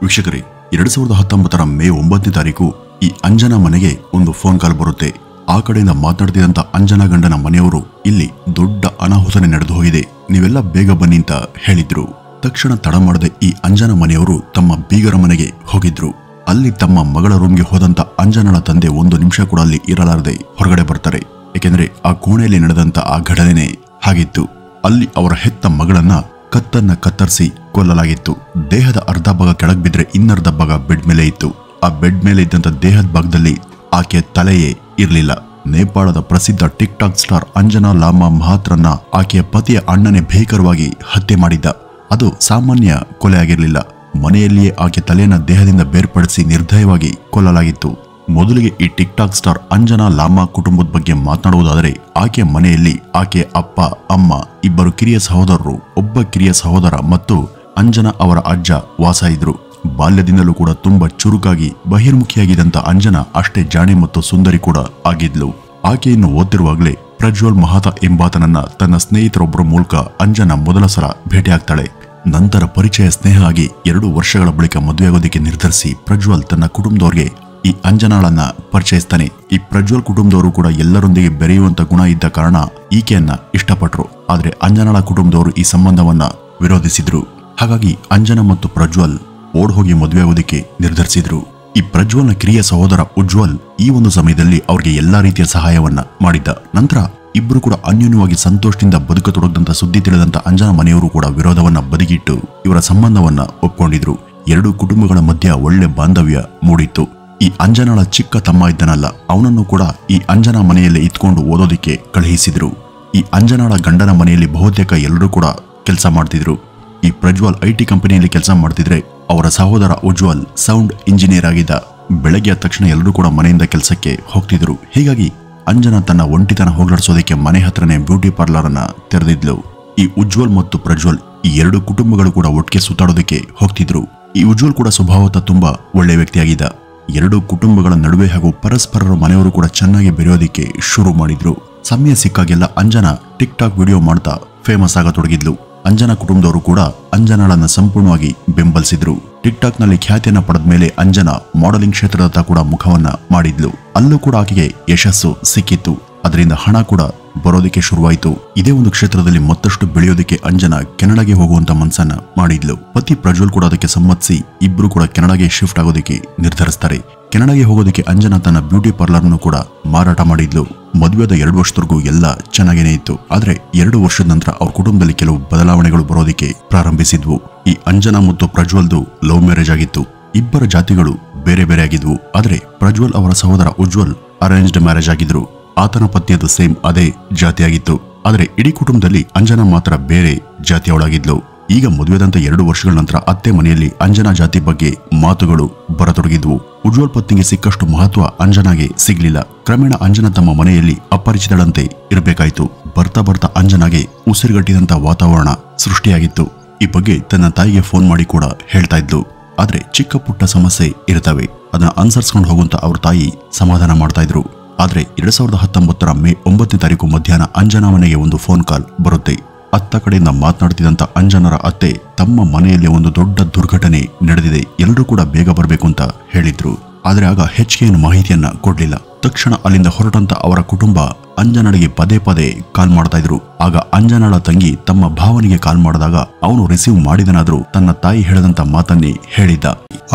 ವೀಕ್ಷಕರೇ, 2019 ಮೇ 9ನೇ ತಾರೀಕು ಈ ಅಂಜನಾ ಮನೆಗೆ ಒಂದು ಫೋನ್ ಕಾಲ್ ಬರುತ್ತೆ. ಆ ಕಡೆಯಿಂದ ಮಾತನಾಡ್ತಿದ್ದಂತ ಅಂಜನಾ ಗಂಡನ ಮನೆಯವರು ಇಲ್ಲಿ ದೊಡ್ಡ ಅನಾಹುತನೆ ನಡೆದು ಹೋಗಿದೆ, ನೀವೆಲ್ಲ ಬೇಗ ಬನ್ನಿ ಅಂತ ಹೇಳಿದ್ರು. ತಕ್ಷಣ ತಡ ಮಾಡದೆ ಈ ಅಂಜನಾ ಮನೆಯವರು ತಮ್ಮ ಬೀಗರ ಮನೆಗೆ ಹೋಗಿದ್ರು. ಅಲ್ಲಿ ತಮ್ಮ ಮಗಳ ರೂಮ್ಗೆ ಹೋದಂತ ಅಂಜನಾಳ ತಂದೆ ಒಂದು ನಿಮಿಷ ಕೂಡ ಅಲ್ಲಿ ಇರಲಾರದೆ ಹೊರಗಡೆ ಬರ್ತಾರೆ. ಏಕೆಂದ್ರೆ ಆ ಕೋಣೆಯಲ್ಲಿ ನಡೆದಂತ ಆ ಘಟನೆ ಹಾಗಿತ್ತು. ಅಲ್ಲಿ ಅವರ ಹೆತ್ತ ಮಗಳನ್ನ ಕತ್ತನ್ನ ಕತ್ತರಿಸಿ ಕೊಲ್ಲಲಾಗಿತ್ತು. ದೇಹದ ಅರ್ಧ ಭಾಗ ಕೆಳಗೆ ಬಿದ್ರೆ ಇನ್ನರ್ಧ ಭಾಗ ಬೆಡ್ ಮೇಲೆ ಇತ್ತು. ಆ ಬೆಡ್ ಮೇಲೆ ಇದ್ದಂತ ದೇಹದ ಭಾಗದಲ್ಲಿ ಆಕೆಯ ತಲೆಯೇ ಇರಲಿಲ್ಲ. ನೇಪಾಳದ ಪ್ರಸಿದ್ಧ TikTok star Anjana Lama ಮಹಾತ್ರನ್ನ ಆಕೆಯ ಪತಿಯ ಅಣ್ಣನೇ ಭೀಕರವಾಗಿ ಹತ್ಯೆ ಮಾಡಿದ್ದ. ಅದು ಸಾಮಾನ್ಯ ಕೊಲೆ ಆಗಿರಲಿಲ್ಲ. ಮನೆಯಲ್ಲಿಯೇ ಆಕೆ ತಲೆಯನ್ನ ದೇಹದಿಂದ ಬೇರ್ಪಡಿಸಿ ನಿರ್ದಯವಾಗಿ ಕೊಲ್ಲಲಾಗಿತ್ತು. ಮೊದಲಿಗೆ ಈ TikTok star Anjana Lama ಕುಟುಂಬದ ಬಗ್ಗೆ ಮಾತನಾಡುವುದಾದರೆ, ಆಕೆಯ ಮನೆಯಲ್ಲಿ ಆಕೆಯ ಅಪ್ಪ, ಅಮ್ಮ, ಇಬ್ಬರು ಕಿರಿಯ ಸಹೋದರರು, ಒಬ್ಬ ಕಿರಿಯ ಸಹೋದರ ಮತ್ತು ಅಂಜನಾ ಅವರ ಅಜ್ಜ ವಾಸ ಇದ್ರು. ಬಾಲ್ಯದಿಂದಲೂ ಕೂಡ ತುಂಬಾ ಚುರುಕಾಗಿ ಬಹಿರ್ಮುಖಿಯಾಗಿದ್ದಂತ ಅಂಜನಾ ಅಷ್ಟೇ ಜಾಣೆ ಮತ್ತು ಸುಂದರಿ ಕೂಡ ಆಗಿದ್ಲು. ಆಕೆಯನ್ನು ಓದ್ತಿರುವಾಗಲೇ ಪ್ರಜ್ವಲ್ ಮಹಾತಾ ಎಂಬಾತನನ್ನ ತನ್ನ ಸ್ನೇಹಿತರೊಬ್ಬರ ಮೂಲಕ ಅಂಜನಾ ಮೊದಲ ಸಲ ಭೇಟಿಯಾಗ್ತಾಳೆ. ನಂತರ ಪರಿಚಯ ಸ್ನೇಹ ಆಗಿ 2 ವರ್ಷಗಳ ಬಳಿಕ ಮದುವೆಯಾಗೋದಕ್ಕೆ ನಿರ್ಧರಿಸಿ ಪ್ರಜ್ವಲ್ ತನ್ನ ಕುಟುಂಬದವರಿಗೆ ಈ ಅಂಜನಾಳನ್ನ ಪರಿಚಯಿಸ್ತಾನೆ. ಈ ಪ್ರಜ್ವಲ್ ಕುಟುಂಬದವರು ಕೂಡ ಎಲ್ಲರೊಂದಿಗೆ ಬೆರೆಯುವಂತ ಗುಣ ಇದ್ದ ಕಾರಣ ಈಕೆಯನ್ನ ಇಷ್ಟಪಟ್ರು. ಆದ್ರೆ ಅಂಜನಾಳ ಕುಟುಂಬದವರು ಈ ಸಂಬಂಧವನ್ನ ವಿರೋಧಿಸಿದ್ರು. ಹಾಗಾಗಿ ಅಂಜನಾ ಮತ್ತು ಪ್ರಜ್ವಲ್ ಓಡ್ ಹೋಗಿ ಮದುವೆಯಾಗೋದಕ್ಕೆ ನಿರ್ಧರಿಸಿದ್ರು. ಈ ಪ್ರಜ್ವಲ್ನ ಕಿರಿಯ ಸಹೋದರ ಉಜ್ವಲ್ ಈ ಒಂದು ಸಮಯದಲ್ಲಿ ಅವ್ರಿಗೆ ಎಲ್ಲಾ ರೀತಿಯ ಸಹಾಯವನ್ನ ಮಾಡಿದ್ದ. ನಂತರ ಇಬ್ರು ಕೂಡ ಅನ್ಯೋನ್ಯವಾಗಿ ಸಂತೋಷದಿಂದ ಬದುಕತೊಡಗದಂತ ಸುದ್ದಿ ತಿಳಿದಂತ ಅಂಜನಾ ಮನೆಯವರು ಕೂಡ ವಿರೋಧವನ್ನ ಬದಿಗಿಟ್ಟು ಇವರ ಸಂಬಂಧವನ್ನ ಒಪ್ಕೊಂಡಿದ್ರು. 2 ಕುಟುಂಬಗಳ ಮಧ್ಯ ಒಳ್ಳೆ ಬಾಂಧವ್ಯ ಮೂಡಿತ್ತು. ಈ ಅಂಜನಾಳ ಚಿಕ್ಕ ತಮ್ಮ ಇದ್ದನಲ್ಲ, ಅವನನ್ನು ಕೂಡ ಈ ಅಂಜನಾ ಮನೆಯಲ್ಲೇ ಇತ್ಕೊಂಡು ಓದೋದಿಕ್ಕೆ ಕಳುಹಿಸಿದ್ರು. ಈ ಅಂಜನಾಳ ಗಂಡನ ಮನೆಯಲ್ಲಿ ಬಹುತೇಕ ಎಲ್ಲರೂ ಕೂಡ ಕೆಲಸ ಮಾಡ್ತಿದ್ರು. ಈ ಪ್ರಜ್ವಲ್ IT ಕಂಪನಿಯಲ್ಲಿ ಕೆಲಸ ಮಾಡ್ತಿದ್ರೆ, ಅವರ ಸಹೋದರ ಉಜ್ವಲ್ ಸೌಂಡ್ ಇಂಜಿನಿಯರ್ ಆಗಿದ್ದ. ಬೆಳಗ್ಗೆ ಆದ ತಕ್ಷಣ ಎಲ್ಲರೂ ಕೂಡ ಮನೆಯಿಂದ ಕೆಲಸಕ್ಕೆ ಹೋಗ್ತಿದ್ರು. ಹೀಗಾಗಿ ಅಂಜನಾ ತನ್ನ ಒಂಟಿತನ ಹೋಗ್ಲಾಡಿಸೋದಕ್ಕೆ ಮನೆ ಹತ್ರನೇ ಬ್ಯೂಟಿ ಪಾರ್ಲರ್ ಅನ್ನ ತೆರೆದಿದ್ಲು. ಈ ಉಜ್ವಲ್ ಮತ್ತು ಪ್ರಜ್ವಲ್ ಈ 2 ಕುಟುಂಬಗಳು ಕೂಡ ಒಟ್ಟಿಗೆ ಸುತ್ತಾಡೋದಕ್ಕೆ ಹೋಗ್ತಿದ್ರು. ಈ ಉಜ್ವಲ್ ಕೂಡ ಸ್ವಭಾವತಃ ತುಂಬಾ ಒಳ್ಳೆ ವ್ಯಕ್ತಿಯಾಗಿದ್ದ. 2 ಕುಟುಂಬಗಳ ನಡುವೆ ಹಾಗೂ ಪರಸ್ಪರರ ಮನೆಯವರು ಕೂಡ ಚೆನ್ನಾಗಿ ಬೆರೆಯೋದಿಕ್ಕೆ ಶುರು ಮಾಡಿದ್ರು. ಸಮಯ ಸಿಕ್ಕಾಗೆಲ್ಲ ಅಂಜನಾ ಟಿಕ್ ಟಾಕ್ ವಿಡಿಯೋ ಮಾಡ್ತಾ ಫೇಮಸ್ ಆಗತೊಡಗಿದ್ಲು. ಅಂಜನಾ ಕುಟುಂಬದವರು ಕೂಡ ಅಂಜನಾಳನ್ನ ಸಂಪೂರ್ಣವಾಗಿ ಬೆಂಬಲಿಸಿದ್ರು. ಟಿಕ್ ಟಾಕ್ ನಲ್ಲಿ ಖ್ಯಾತಿಯನ್ನ ಪಡೆದ ಮೇಲೆ ಅಂಜನಾ ಮಾಡೆಲಿಂಗ್ ಕ್ಷೇತ್ರದತ್ತ ಕೂಡ ಮುಖವನ್ನ ಮಾಡಿದ್ಲು. ಅಲ್ಲೂ ಕೂಡ ಆಕೆಗೆ ಯಶಸ್ಸು ಸಿಕ್ಕಿತ್ತು. ಅದರಿಂದ ಹಣ ಕೂಡ ಬರೋದಕ್ಕೆ ಶುರುವಾಯಿತು. ಇದೇ ಒಂದು ಕ್ಷೇತ್ರದಲ್ಲಿ ಮತ್ತಷ್ಟು ಬೆಳೆಯೋದಕ್ಕೆ ಅಂಜನಾ ಕೆನಡಾಗೆ ಹೋಗುವಂತ ಮನಸ್ಸನ್ನ ಮಾಡಿದ್ಲು. ಪತಿ ಪ್ರಜ್ವಲ್ ಕೂಡ ಅದಕ್ಕೆ ಸಮ್ಮತಿಸಿ ಇಬ್ರು ಕೂಡ ಕೆನಡಾಗೆ ಶಿಫ್ಟ್ ಆಗೋದಕ್ಕೆ ನಿರ್ಧರಿಸ್ತಾರೆ. ಕೆನಡಾಗೆ ಹೋಗೋದಕ್ಕೆ ಅಂಜನಾ ತನ್ನ ಬ್ಯೂಟಿ ಪಾರ್ಲರ್ ಅನ್ನು ಕೂಡ ಮಾರಾಟ ಮಾಡಿದ್ಲು. ಮದುವೆದ 2 ವರ್ಷದವರೆಗೂ ಎಲ್ಲ ಚೆನ್ನಾಗೇನೆ ಇತ್ತು. ಆದ್ರೆ 2 ವರ್ಷದ ನಂತರ ಅವ್ರ ಕುಟುಂಬದಲ್ಲಿ ಕೆಲವು ಬದಲಾವಣೆಗಳು ಬರೋದಕ್ಕೆ ಪ್ರಾರಂಭಿಸಿದ್ವು. ಈ ಅಂಜನಾ ಮತ್ತು ಪ್ರಜ್ವಲ್ದು ಲವ್ ಮ್ಯಾರೇಜ್ ಆಗಿತ್ತು. ಇಬ್ಬರ ಜಾತಿಗಳು ಬೇರೆ ಬೇರೆ ಆಗಿದ್ವು. ಆದ್ರೆ ಪ್ರಜ್ವಲ್ ಅವರ ಸಹೋದರ ಉಜ್ವಲ್ ಅರೇಂಜ್ಡ್ ಮ್ಯಾರೇಜ್ ಆಗಿದ್ರು. ಆತನ ಪತ್ನಿಯದು ಸೇಮ್ ಅದೇ ಜಾತಿಯಾಗಿತ್ತು. ಆದ್ರೆ ಇಡೀ ಕುಟುಂಬದಲ್ಲಿ ಅಂಜನಾ ಮಾತ್ರ ಬೇರೆ ಜಾತಿಯವಳಾಗಿದ್ಲು. ಈಗ ಮದುವೆದಂತ 2 ವರ್ಷಗಳ ನಂತರ ಅತ್ತೆ ಮನೆಯಲ್ಲಿ ಅಂಜನಾ ಜಾತಿ ಬಗ್ಗೆ ಮಾತುಗಳು ಬರತೊಡಗಿದ್ವು. ಉಜ್ವಲ್ ಪತ್ನಿಗೆ ಸಿಕ್ಕಷ್ಟು ಮಹತ್ವ ಅಂಜನಾಗೆ ಸಿಗ್ಲಿಲ್ಲ. ಕ್ರಮೇಣ ಅಂಜನಾ ತಮ್ಮ ಮನೆಯಲ್ಲಿ ಅಪರಿಚಿತಳಂತೆ ಇರಬೇಕಾಯ್ತು. ಬರ್ತಾ ಬರ್ತಾ ಅಂಜನಾಗೆ ಉಸಿರುಗಟ್ಟಿದಂತ ವಾತಾವರಣ ಸೃಷ್ಟಿಯಾಗಿತ್ತು. ಈ ಬಗ್ಗೆ ತನ್ನ ತಾಯಿಗೆ ಫೋನ್ ಮಾಡಿ ಕೂಡ ಹೇಳ್ತಾ ಇದ್ಲು. ಆದ್ರೆ ಚಿಕ್ಕ ಪುಟ್ಟ ಸಮಸ್ಯೆ ಇರ್ತವೆ, ಅದನ್ನ ಅನುಸರಿಸ್ಕೊಂಡು ಹೋಗುವಂತ ಅವ್ರ ತಾಯಿ ಸಮಾಧಾನ ಮಾಡ್ತಾ ಇದ್ರು. ಆದ್ರೆ 2019 ಮೇ 9ನೇ ತಾರೀಕು ಮಧ್ಯಾಹ್ನ ಅಂಜನಾ ಮನೆಗೆ ಒಂದು ಫೋನ್ ಕಾಲ್ ಬರುತ್ತೆ. ಅತ್ತ ಕಡೆಯಿಂದ ಮಾತನಾಡ್ತಿದ್ದಂತ ಅಂಜನಾರ ಅತ್ತೆ ತಮ್ಮ ಮನೆಯಲ್ಲಿ ಒಂದು ದೊಡ್ಡ ದುರ್ಘಟನೆ ನಡೆದಿದೆ, ಎಲ್ಲರೂ ಕೂಡ ಬೇಗ ಬರಬೇಕು ಅಂತ ಹೇಳಿದ್ರು. ಆದ್ರೆ ಆಗ ಹೆಚ್ಚಿನ ಮಾಹಿತಿಯನ್ನ ಕೊಡ್ಲಿಲ್ಲ. ತಕ್ಷಣ ಅಲ್ಲಿಂದ ಹೊರಟಂತ ಅವರ ಕುಟುಂಬ ಅಂಜನಾಳಿಗೆ ಪದೇ ಪದೇ ಕಾಲ್ ಮಾಡ್ತಾ ಇದ್ರು. ಆಗ ಅಂಜನಾಳ ತಂಗಿ ತಮ್ಮ ಭಾವನಿಗೆ ಕಾಲ್ ಮಾಡಿದಾಗ ಅವನು ರಿಸೀವ್ ಮಾಡಿದನಾದ್ರೂ ತನ್ನ ತಾಯಿ ಹೇಳಿದಂತ ಮಾತನ್ನೇ ಹೇಳಿದ್ದ.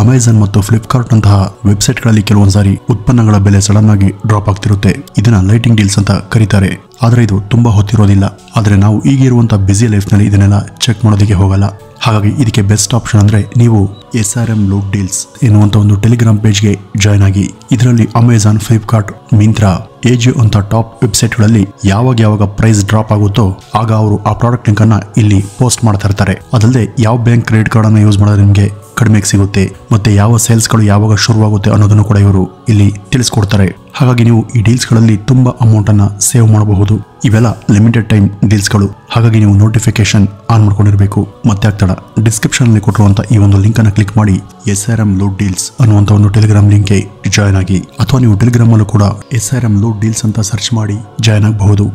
ಅಮೆಜಾನ್ ಮತ್ತು ಫ್ಲಿಪ್ಕಾರ್ಟ್ ನಂತಹ ವೆಬ್ಸೈಟ್ ಗಳಲ್ಲಿ ಕೆಲವೊಂದ್ಸಾರಿ ಉತ್ಪನ್ನಗಳ ಬೆಲೆ ಸಡನ್ ಆಗಿ ಡ್ರಾಪ್ ಆಗ್ತಿರುತ್ತೆ. ಇದನ್ನ ಲೈಟಿಂಗ್ ಡೀಲ್ಸ್ ಅಂತ ಕರೀತಾರೆ. ಆದ್ರೆ ಇದು ತುಂಬಾ ಹೊತ್ತಿರೋದಿಲ್ಲ. ಆದ್ರೆ ನಾವು ಈಗ ಇರುವಂತ ಬಿಸಿ ಲೈಫ್ ನಲ್ಲಿ ಇದನ್ನೆಲ್ಲ ಚೆಕ್ ಮಾಡೋದಕ್ಕೆ ಹೋಗಲ್ಲ. ಹಾಗಾಗಿ ಇದಕ್ಕೆ ಬೆಸ್ಟ್ ಆಪ್ಷನ್ ಅಂದ್ರೆ ನೀವು SRM ಲೂಟ್ ಡೀಲ್ಸ್ ಎನ್ನುವಂತ ಒಂದು ಟೆಲಿಗ್ರಾಮ್ ಪೇಜ್ಗೆ ಜಾಯ್ನ್ ಆಗಿ. ಇದರಲ್ಲಿ ಅಮೆಜಾನ್, ಫ್ಲಿಪ್ಕಾರ್ಟ್, ಮಿಂತ್ರಾ, AJIO ಅಂತ ಟಾಪ್ ವೆಬ್ಸೈಟ್ ಗಳಲ್ಲಿ ಯಾವಾಗ ಪ್ರೈಸ್ ಡ್ರಾಪ್ ಆಗುತ್ತೋ ಆಗ ಅವರು ಆ ಪ್ರಾಡಕ್ಟ್ ಲಿಂಕ್ ಅನ್ನ ಇಲ್ಲಿ ಪೋಸ್ಟ್ ಮಾಡ್ತಾ ಇರ್ತಾರೆ. ಅದಲ್ಲದೆ ಯಾವ ಬ್ಯಾಂಕ್ ಕ್ರೆಡಿಟ್ ಕಾರ್ಡ್ ಅನ್ನ ಯೂಸ್ ಮಾಡಿದ್ರೆ ನಿಮಗೆ ಕಡಿಮೆಗೆ ಸಿಗುತ್ತೆ ಮತ್ತೆ ಯಾವ ಸೇಲ್ಸ್ ಗಳು ಯಾವಾಗ ಶುರುವಾಗುತ್ತೆ ಅನ್ನೋದನ್ನು ಕೂಡ ಇವರು ಇಲ್ಲಿ ತಿಳಿಸ್ಕೊಡ್ತಾರೆ. ಹಾಗಾಗಿ ನೀವು ಈ ಡೀಲ್ಸ್ ಗಳಲ್ಲಿ ತುಂಬಾ ಅಮೌಂಟ್ ಅನ್ನ ಸೇವ್ ಮಾಡಬಹುದು. ಇವೆಲ್ಲ ಲಿಮಿಟೆಡ್ ಟೈಮ್ ಡೀಲ್ಸ್ ಗಳು. ಹಾಗಾಗಿ ನೀವು ನೋಟಿಫಿಕೇಶನ್ ಆನ್ ಮಾಡ್ಕೊಂಡಿರಬೇಕು. ಮತ್ತೆ ಆಗ್ತಡ ಡಿಸ್ಕ್ರಿಪ್ಷನ್ ಅಲ್ಲಿ ಕೊಟ್ಟಿರುವಂತ ಈ ಒಂದು ಲಿಂಕ್ ಅನ್ನ ಕ್ಲಿಕ್ ಮಾಡಿ SRM ಲೂಟ್ ಡೀಲ್ಸ್ ಅನ್ನುವಂತ ಒಂದು ಟೆಲಿಗ್ರಾಮ್ ಲಿಂಕ್ಗೆ ಜಾಯ್ನ್ ಆಗಿ, ಅಥವಾ ನೀವು ಟೆಲಿಗ್ರಾಮ್ ಅಲ್ಲೂ ಕೂಡ SRM ಲೂಟ್ ಡೀಲ್ಸ್ ಅಂತ ಸರ್ಚ್ ಮಾಡಿ ಜಾಯ್ನ್ ಆಗಬಹುದು.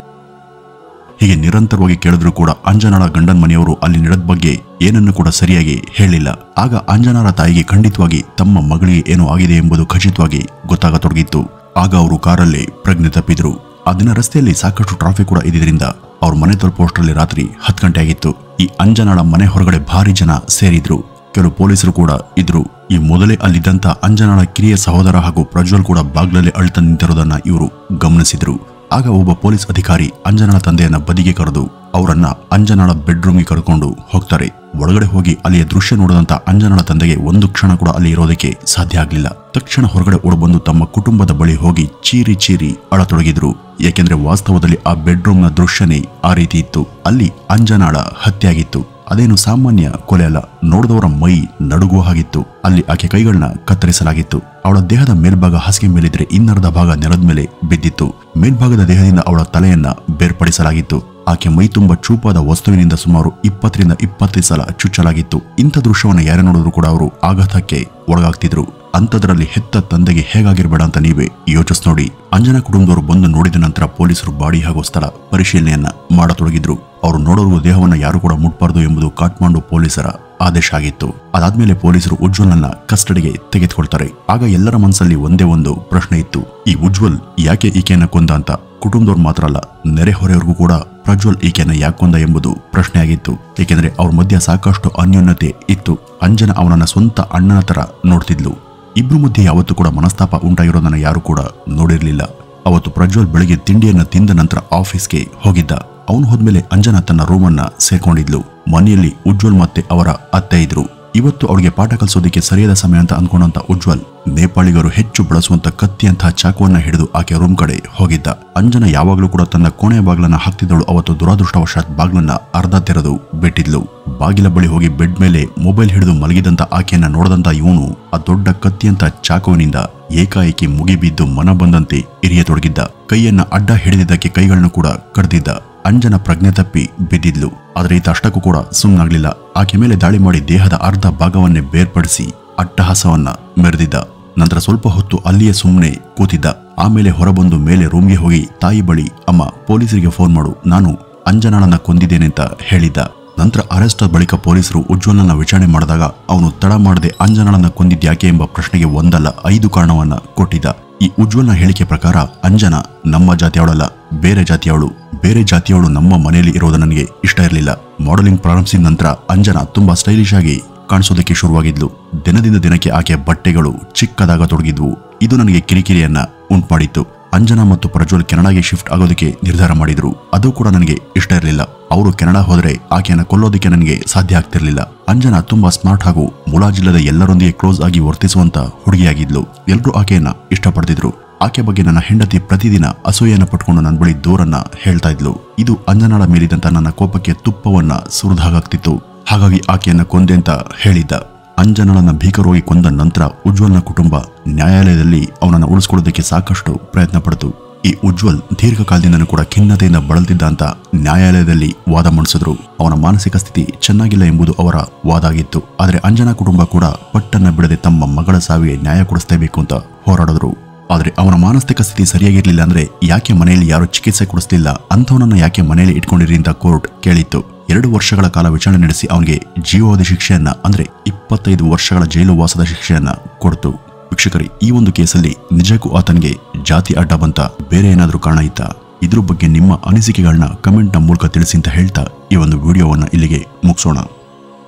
ಹೀಗೆ ನಿರಂತರವಾಗಿ ಕೇಳಿದ್ರು ಕೂಡ ಅಂಜನಾಳ ಗಂಡನ ಮನೆಯವರು ಅಲ್ಲಿ ನಡೆದ ಬಗ್ಗೆ ಏನನ್ನು ಕೂಡ ಸರಿಯಾಗಿ ಹೇಳಿಲ್ಲ. ಆಗ ಅಂಜನಾಳ ತಾಯಿಗೆ ಖಂಡಿತವಾಗಿ ತಮ್ಮ ಮಗಳಿಗೆ ಏನೋ ಆಗಿದೆ ಎಂಬುದು ಖಚಿತವಾಗಿ ಗೊತ್ತಾಗತೊಡಗಿತ್ತು. ಆಗ ಅವರು ಕಾರಲ್ಲಿ ಪ್ರಜ್ಞೆ ತಪ್ಪಿದ್ರು. ಆ ದಿನ ರಸ್ತೆಯಲ್ಲಿ ಸಾಕಷ್ಟು ಟ್ರಾಫಿಕ್ ಕೂಡ ಇದ್ದಿದ್ರಿಂದ ಅವ್ರ ಮನೆ ತಲುಪುವಷ್ಟರಲ್ಲಿ ರಾತ್ರಿ 10 ಗಂಟೆ ಆಗಿತ್ತು. ಈ ಅಂಜನಾಳ ಮನೆ ಹೊರಗಡೆ ಭಾರಿ ಜನ ಸೇರಿದ್ರು. ಕೆಲವು ಪೊಲೀಸರು ಕೂಡ ಇದ್ರು. ಈ ಮೊದಲೇ ಅಲ್ಲಿದ್ದಂತ ಅಂಜನಾಳ ಕಿರಿಯ ಸಹೋದರ ಹಾಗೂ ಪ್ರಜ್ವಲ್ ಕೂಡ ಬಾಗ್ಲಲ್ಲಿ ಅಳ್ತಾ ನಿಂತಿರೋದನ್ನ ಇವರು ಗಮನಿಸಿದ್ರು. ಆಗ ಒಬ್ಬ ಪೊಲೀಸ್ ಅಧಿಕಾರಿ ಅಂಜನಾಳ ತಂದೆಯನ್ನ ಬದಿಗೆ ಕರೆದು ಅವರನ್ನ ಅಂಜನಾಳ ಬೆಡ್ರೂಮ್ಗೆ ಕರ್ಕೊಂಡು ಹೋಗ್ತಾರೆ. ಒಳಗಡೆ ಹೋಗಿ ಅಲ್ಲಿಯ ದೃಶ್ಯ ನೋಡಿದಂತ ಅಂಜನಾಳ ತಂದೆಗೆ ಒಂದು ಕ್ಷಣ ಕೂಡ ಅಲ್ಲಿ ಇರೋದಕ್ಕೆ ಸಾಧ್ಯ ಆಗ್ಲಿಲ್ಲ. ತಕ್ಷಣ ಹೊರಗಡೆ ಓಡಬಂದು ತಮ್ಮ ಕುಟುಂಬದ ಬಳಿ ಹೋಗಿ ಚೀರಿ ಚೀರಿ ಅಳತೊಡಗಿದ್ರು. ಏಕೆಂದ್ರೆ ವಾಸ್ತವದಲ್ಲಿ ಆ ಬೆಡ್ರೂಮ್ನ ದೃಶ್ಯನೇ ಆ ರೀತಿ ಇತ್ತು. ಅಲ್ಲಿ ಅಂಜನಾಳ ಹತ್ಯೆ ಆಗಿತ್ತು. ಅದೇನು ಸಾಮಾನ್ಯ ಕೊಲೆ ಅಲ್ಲ, ನೋಡಿದವರ ಮೈ ನಡುಗುವ ಹಾಗಿತ್ತು. ಅಲ್ಲಿ ಆಕೆ ಕೈಗಳನ್ನ ಕತ್ತರಿಸಲಾಗಿತ್ತು. ಅವಳ ದೇಹದ ಮೇಲ್ಭಾಗ ಹಾಸಿಗೆ ಮೇಲಿದ್ರೆ ಇನ್ನರ್ಧ ಭಾಗ ನೆಲದ ಮೇಲೆ ಬಿದ್ದಿತ್ತು. ಮೇಲ್ಭಾಗದ ದೇಹದಿಂದ ಅವಳ ತಲೆಯನ್ನ ಬೇರ್ಪಡಿಸಲಾಗಿತ್ತು. ಆಕೆ ಮೈ ತುಂಬಾ ಚೂಪಾದ ವಸ್ತುವಿನಿಂದ ಸುಮಾರು 20 ರಿಂದ 25 ಸಲ ಚುಚ್ಚಲಾಗಿತ್ತು. ಇಂಥ ದೃಶ್ಯವನ್ನು ಯಾರೇ ನೋಡಿದ್ರು ಕೂಡ ಅವರು ಆಘಾತಕ್ಕೆ ಒಳಗಾಗ್ತಿದ್ರು. ಅಂಥದ್ರಲ್ಲಿ ಹೆತ್ತ ತಂದೆಗೆ ಹೇಗಾಗಿರ್ಬೇಡ ಅಂತ ನೀವೇ ಯೋಚಿಸ್ ನೋಡಿ. ಅಂಜನಾ ಕುಟುಂಬದವರು ಬಂದು ನೋಡಿದ ನಂತರ ಪೊಲೀಸರು ಬಾಡಿ ಹಾಗೂ ಸ್ಥಳ ಪರಿಶೀಲನೆಯನ್ನ ಮಾಡತೊಡಗಿದ್ರು. ಅವರು ನೋಡೋರು ದೇಹವನ್ನ ಯಾರು ಕೂಡ ಮುಟ್ಬಾರ್ದು ಎಂಬುದು ಕಾಠ್ಮಂಡು ಪೊಲೀಸರ ಆದೇಶ ಆಗಿತ್ತು. ಅದಾದ್ಮೇಲೆ ಪೊಲೀಸರು ಉಜ್ವಲ್ನನ್ನ ಕಸ್ಟಡಿಗೆ ತೆಗೆದುಕೊಳ್ತಾರೆ. ಆಗ ಎಲ್ಲರ ಮನಸ್ಸಲ್ಲಿ ಒಂದೇ ಒಂದು ಪ್ರಶ್ನೆ ಇತ್ತು, ಈ ಉಜ್ವಲ್ ಯಾಕೆ ಈಕೆಯನ್ನ ಕೊಂದ ಅಂತ. ಕುಟುಂಬದವ್ರು ಮಾತ್ರ ಅಲ್ಲ, ನೆರೆಹೊರೆಯವರಿಗೂ ಕೂಡ ಪ್ರಜ್ವಲ್ ಈಕೆಯನ್ನ ಯಾಕೆ ಕೊಂದ ಎಂಬುದು ಪ್ರಶ್ನೆ ಆಗಿತ್ತು. ಏಕೆಂದ್ರೆ ಅವ್ರ ಮಧ್ಯೆ ಸಾಕಷ್ಟು ಅನ್ಯೋನ್ಯತೆ ಇತ್ತು. ಅಂಜನಾ ಅವನನ್ನ ಸ್ವಂತ ಅಣ್ಣನ ತರ ನೋಡ್ತಿದ್ಲು. ಇಬ್ರು ಮಧ್ಯೆ ಯಾವತ್ತೂ ಕೂಡ ಮನಸ್ತಾಪ ಉಂಟಾಗಿರೋದನ್ನ ಯಾರು ಕೂಡ ನೋಡಿರ್ಲಿಲ್ಲ. ಅವತ್ತು ಪ್ರಜ್ವಲ್ ಬೆಳಗ್ಗೆ ತಿಂಡಿಯನ್ನ ತಿಂದ ನಂತರ ಆಫೀಸ್ಗೆ ಹೋಗಿದ್ದ. ಅವನು ಹೋದ್ಮೇಲೆ ಅಂಜನಾ ತನ್ನ ರೂಮನ್ನ ಸೇರ್ಕೊಂಡಿದ್ಲು. ಮನೆಯಲ್ಲಿ ಉಜ್ವಲ್ ಮತ್ತೆ ಅವರ ಅತ್ತೆ ಇದ್ರು. ಇವತ್ತು ಅವಳಿಗೆ ಪಾಠ ಕಲಿಸೋದಕ್ಕೆ ಸರಿಯಾದ ಸಮಯ ಅಂತ ಅನ್ಕೊಂಡಂತ ಉಜ್ವಲ್ ನೇಪಾಳಿಗರು ಹೆಚ್ಚು ಬಳಸುವಂತ ಕತ್ತಿಯಂತಹ ಚಾಕುವನ್ನ ಹಿಡಿದು ಆಕೆ ರೂಮ್ ಕಡೆ ಹೋಗಿದ್ದ. ಅಂಜನಾ ಯಾವಾಗ್ಲೂ ಕೂಡ ತನ್ನ ಕೋಣೆಯ ಬಾಗ್ಲನ್ನ ಹಾಕ್ತಿದ್ದಳು. ಅವತ್ತು ದುರಾದೃಷ್ಟವಶಾತ್ ಬಾಗ್ಲನ್ನ ಅರ್ಧ ತೆರೆದು ಬಿಟ್ಟಿದ್ಲು. ಬಾಗಿಲ ಬಳಿ ಹೋಗಿ ಬೆಡ್ ಮೇಲೆ ಮೊಬೈಲ್ ಹಿಡಿದು ಮಲಗಿದಂತ ಆಕೆಯನ್ನ ನೋಡದಂತ ಇವನು ಆ ದೊಡ್ಡ ಕತ್ತಿಯಂತ ಚಾಕುವಿನಿಂದ ಏಕಾಏಕಿ ಮುಗಿಬಿದ್ದು ಮನ ಬಂದಂತೆ ಇರಿಯತೊಡಗಿದ್ದ. ಕೈಯನ್ನ ಅಡ್ಡ ಹಿಡಿದಿದ್ದಕ್ಕೆ ಕೈಗಳನ್ನು ಕೂಡ ಕಡ್ದಿದ್ದ. ಅಂಜನಾ ಪ್ರಜ್ಞೆ ತಪ್ಪಿ ಬಿದ್ದಿದ್ಲು. ಆದ್ರೆ ಈತ ಅಷ್ಟಕ್ಕೂ ಕೂಡ ಸುಮ್ಮನಾಗ್ಲಿಲ್ಲ. ಆಕೆ ಮೇಲೆ ದಾಳಿ ಮಾಡಿ ದೇಹದ ಅರ್ಧ ಭಾಗವನ್ನೇ ಬೇರ್ಪಡಿಸಿ ಅಟ್ಟಹಾಸವನ್ನ ಮೆರೆದಿದ್ದ. ನಂತರ ಸ್ವಲ್ಪ ಹೊತ್ತು ಅಲ್ಲಿಯೇ ಸುಮ್ಮನೆ ಕೂತಿದ್ದ. ಆಮೇಲೆ ಹೊರಬಂದು ಮೇಲೆ ರೂಮ್ಗೆ ಹೋಗಿ ತಾಯಿ ಬಳಿ, ಅಮ್ಮ ಪೊಲೀಸರಿಗೆ ಫೋನ್ ಮಾಡು, ನಾನು ಅಂಜನಾಳನ್ನ ಕೊಂದಿದ್ದೇನೆ ಅಂತ ಹೇಳಿದ್ದ. ನಂತರ ಅರೆಸ್ಟ್ ಬಳಿಕ ಪೊಲೀಸರು ಉಜ್ವಲ್ನನ್ನ ವಿಚಾರಣೆ ಮಾಡಿದಾಗ ಅವನು ತಡ ಮಾಡದೆ ಅಂಜನಾಳನ್ನ ಕೊಂದಿದ್ಯಾಕೆ ಎಂಬ ಪ್ರಶ್ನೆಗೆ ಒಂದಲ್ಲ 5 ಕಾರಣವನ್ನ ಕೊಟ್ಟಿದ್ದ. ಈ ಉಜ್ವಲ್ನ ಹೇಳಿಕೆ ಪ್ರಕಾರ ಅಂಜನಾ ನಮ್ಮ ಜಾತಿಯವಳಲ್ಲ, ಬೇರೆ ಜಾತಿಯವಳು. ಬೇರೆ ಜಾತಿಯವಳು ನಮ್ಮ ಮನೆಯಲ್ಲಿ ಇರೋದು ನನಗೆ ಇಷ್ಟ ಇರಲಿಲ್ಲ. ಮಾಡೆಲಿಂಗ್ ಪ್ರಾರಂಭಿಸಿದ ನಂತರ ಅಂಜನಾ ತುಂಬಾ ಸ್ಟೈಲಿಶ್ ಆಗಿ ಕಾಣಿಸೋದಕ್ಕೆ ಶುರುವಾಗಿದ್ಲು. ದಿನದಿಂದ ದಿನಕ್ಕೆ ಆಕೆಯ ಬಟ್ಟೆಗಳು ಚಿಕ್ಕದಾಗ ತೊಡಗಿದ್ವು. ಇದು ನನಗೆ ಕಿರಿಕಿರಿಯನ್ನ ಉಂಟುಮಾಡಿತ್ತು. ಅಂಜನಾ ಮತ್ತು ಪ್ರಜ್ವಲ್ ಕೆನಡಾಗೆ ಶಿಫ್ಟ್ ಆಗೋದಕ್ಕೆ ನಿರ್ಧಾರ ಮಾಡಿದ್ರು. ಅದು ಕೂಡ ನನಗೆ ಇಷ್ಟ ಇರಲಿಲ್ಲ. ಅವರು ಕೆನಡಾ ಹೋದ್ರೆ ಆಕೆಯನ್ನ ಕೊಲ್ಲೋದಕ್ಕೆ ನನಗೆ ಸಾಧ್ಯ ಆಗ್ತಿರ್ಲಿಲ್ಲ. ಅಂಜನಾ ತುಂಬಾ ಸ್ಮಾರ್ಟ್ ಹಾಗೂ ಮುಲಾಜಿಲ್ಲದ ಎಲ್ಲರೊಂದಿಗೆ ಕ್ಲೋಸ್ ಆಗಿ ವರ್ತಿಸುವಂತ ಹುಡುಗಿಯಾಗಿದ್ಲು. ಎಲ್ಲರೂ ಆಕೆಯನ್ನ ಇಷ್ಟಪಡ್ತಿದ್ರು. ಆಕೆ ಬಗ್ಗೆ ನನ್ನ ಹೆಂಡತಿ ಪ್ರತಿದಿನ ಅಸೂಯೆಯನ್ನ ಪಟ್ಕೊಂಡು ನನ್ನ ಬಳಿ ದೂರನ್ನ ಹೇಳ್ತಾ ಇದ್ಲು. ಇದು ಅಂಜನಾಳ ಮೇಲಿದ್ದಂತ ನನ್ನ ಕೋಪಕ್ಕೆ ತುಪ್ಪವನ್ನ ಸುರಿದಾಗ್ತಿತ್ತು. ಹಾಗಾಗಿ ಆಕೆಯನ್ನ ಕೊಂದೆ ಅಂತ ಹೇಳಿದ್ದ. ಅಂಜನಾಳನ್ನ ಭೀಕರವಾಗಿ ಕೊಂದ ನಂತರ ಉಜ್ವಲ್ನ ಕುಟುಂಬ ನ್ಯಾಯಾಲಯದಲ್ಲಿ ಅವನನ್ನ ಉಳಿಸ್ಕೊಳ್ಳೋದಕ್ಕೆ ಸಾಕಷ್ಟು ಪ್ರಯತ್ನ ಪಡ್ತು. ಈ ಉಜ್ವಲ್ ದೀರ್ಘಕಾಲದಿಂದನೂ ಕೂಡ ಖಿನ್ನತೆಯಿಂದ ಬಳಲ್ತಿದ್ದ ಅಂತ ನ್ಯಾಯಾಲಯದಲ್ಲಿ ವಾದ ಮಂಡಿಸಿದ್ರು. ಅವನ ಮಾನಸಿಕ ಸ್ಥಿತಿ ಚೆನ್ನಾಗಿಲ್ಲ ಎಂಬುದು ಅವರ ವಾದ ಆಗಿತ್ತು. ಆದರೆ ಅಂಜನಾ ಕುಟುಂಬ ಕೂಡ ಪಟ್ಟನ್ನ ಬಿಡದೆ ತಮ್ಮ ಮಗಳ ಸಾವಿಗೆ ನ್ಯಾಯ ಕೊಡಿಸಲೇಬೇಕು ಅಂತ ಹೋರಾಡಿದ್ರು. ಆದ್ರೆ ಅವನ ಮಾನಸಿಕ ಸ್ಥಿತಿ ಸರಿಯಾಗಿರ್ಲಿಲ್ಲ ಅಂದ್ರೆ ಯಾಕೆ ಮನೆಯಲ್ಲಿ ಯಾರು ಚಿಕಿತ್ಸೆ ಕೊಡಿಸ್ತಿಲ್ಲ, ಅಂಥವನನ್ನ ಯಾಕೆ ಮನೆಯಲ್ಲಿ ಇಟ್ಕೊಂಡಿರಿ ಅಂತ ಕೋರ್ಟ್ ಕೇಳಿತ್ತು. 2 ವರ್ಷಗಳ ಕಾಲ ವಿಚಾರಣೆ ನಡೆಸಿ ಅವನಿಗೆ ಜೀವಾವಧಿ ಶಿಕ್ಷೆಯನ್ನ ಅಂದ್ರೆ 25 ವರ್ಷಗಳ ಜೈಲು ವಾಸದ ಶಿಕ್ಷೆಯನ್ನ ಕೊಡ್ತು. ವೀಕ್ಷಕರೇ, ಈ ಒಂದು ಕೇಸಲ್ಲಿ ನಿಜಕ್ಕೂ ಆತನಿಗೆ ಜಾತಿ ಅಡ್ಡ ಬಂತ, ಬೇರೆ ಏನಾದ್ರೂ ಕಾರಣ ಇತ್ತಾ? ಇದ್ರ ಬಗ್ಗೆ ನಿಮ್ಮ ಅನಿಸಿಕೆಗಳನ್ನ ಕಮೆಂಟ್ನ ಮೂಲಕ ತಿಳಿಸಿ ಅಂತ ಹೇಳ್ತಾ ಈ ಒಂದು ವಿಡಿಯೋವನ್ನ ಇಲ್ಲಿಗೆ ಮುಗಿಸೋಣ.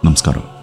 ನಮಸ್ಕಾರ.